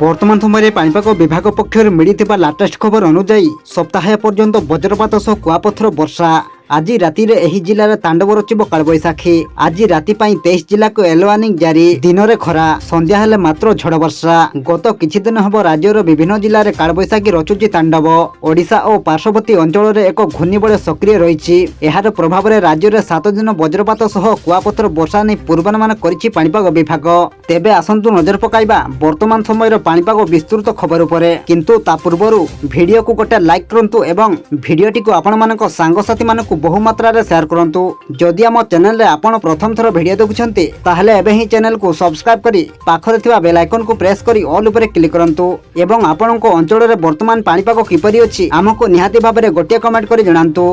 বর্তমান সময়ে পাণিপাগ বিভাগ পক্ষর মিলিথিবা লাটেস্ট খবর অনুযায়ী সপ্তাহে পর্যন্ত বজ্রপাত সহ কুয়াপথর বর্ষা। আজি রাতিরে এই জেলার তাণ্ডব রচিব কালবৈশাখী। আজি রাতি পাই 23 জেলাকে য়েলো ওয়ার্নিং জারি। দিনরে খরা, সন্ধ্যা হেলে মাত্র ঝড় বর্ষা। গত কিছুদিন হব রাজ্যর বিভিন্ন জেলার কালবৈশাখী রচুছি তাণ্ডব। ওড়িশা ও পার্শ্ববর্তী অঞ্চলের এক ঘূর্ণিবলয় সক্রিয় রয়েছে। এর প্রভাবে রাজ্যের 7 দিন বজ্রপাত সহ কুয়াপথর বর্ষা নেই পূর্বানুমান করেছে পাণিপাগ বিভাগ। তেবে আসন্তু নজর পকাইবা বর্তমান সময়ের পাণিপাগ বিস্তৃত খবর উপরে। কিন্তু তা পূর্বরু ভিডিওକୁ গোটে লাইক করন্তু এবং ভিডিওটিକୁ ଆପଣମାନଙ୍କ ସାଙ୍ଗସାଥୀ ମାନଙ୍କୁ बहुमात्रा शेयर करंतु। जदि आम चैनल रे आपण प्रथम थर वीडियो देखुछंती ताहले एबे ही चैनल को सब्सक्राइब करी पाखरे थिबा बेल आइकन को प्रेस करी ऑल उपरे क्लिक करंतु एवं आपणको अंचल रे वर्तमान पाणीपाग किपरि अछि हमको निहाती भाबरे गोटे कमेंट करी जणांतु।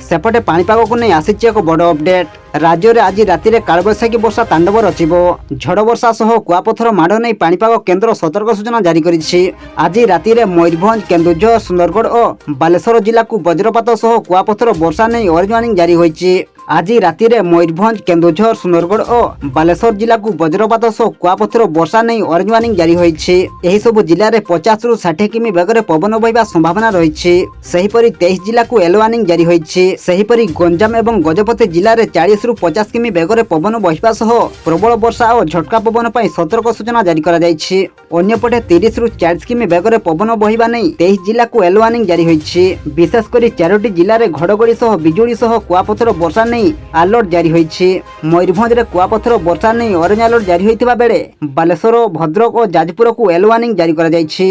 सेपटे पाणीपाग को नै आसिछि एक बड़ अपडेट। राज्य रे आज राति रे कालबैशाखी वर्षा तांडव रचिबो। झड़ वर्षा सह कुआपथर माड़ नै पाणीपाग केन्द्र सतर्क सूचना जारी करिछि। आज राति रे मयूरभंज, केन्दुझर, सुंदरगढ़ और बालेश्वर जिला को वज्रपात सह कुआपथर वर्षा नै ऑरेंज वार्निंग जारी होइछि। आज राति रे मयूरभंज, केन्दुझर, सुंदरगढ़ और बालेश्वर जिला को वज्रपात सह कुआपथर वर्षा नै ऑरेंज वार्निंग जारी होइछि। एही सब जिल्ला रे 50 रु 60 किमी बेगरे पवन बहिबा संभावना रहिछि। सेहिपरि 23 जिला को येलो वार्निंग जारी होइछि। सेहिपरि गंजाम एवं गजपति जिल्ला रे 40 रु 50 किमी बेगरे पवन बहिबा सह प्रबल वर्षा और झटका पवन पई सतर्क सूचना जारी करा जाइछि। अन्यपटे 30 रु 40 किमी बेगरे पवन बहिबा नै 23 जिला को येलो वार्निंग जारी होइछि। विशेष करी 4टी जिल्ला रे घड़गड़ी सह बिजुली सह कुआपथर वर्षा नै अलर्ट जारी होइछि। मयूरभंज रे कुआपथर वर्षा नै ऑरेंज अलर्ट जारी होइतिबा बेले बालेश्वर, भद्रक और जाजपुर को येलो वार्निंग जारी करा जाइछि।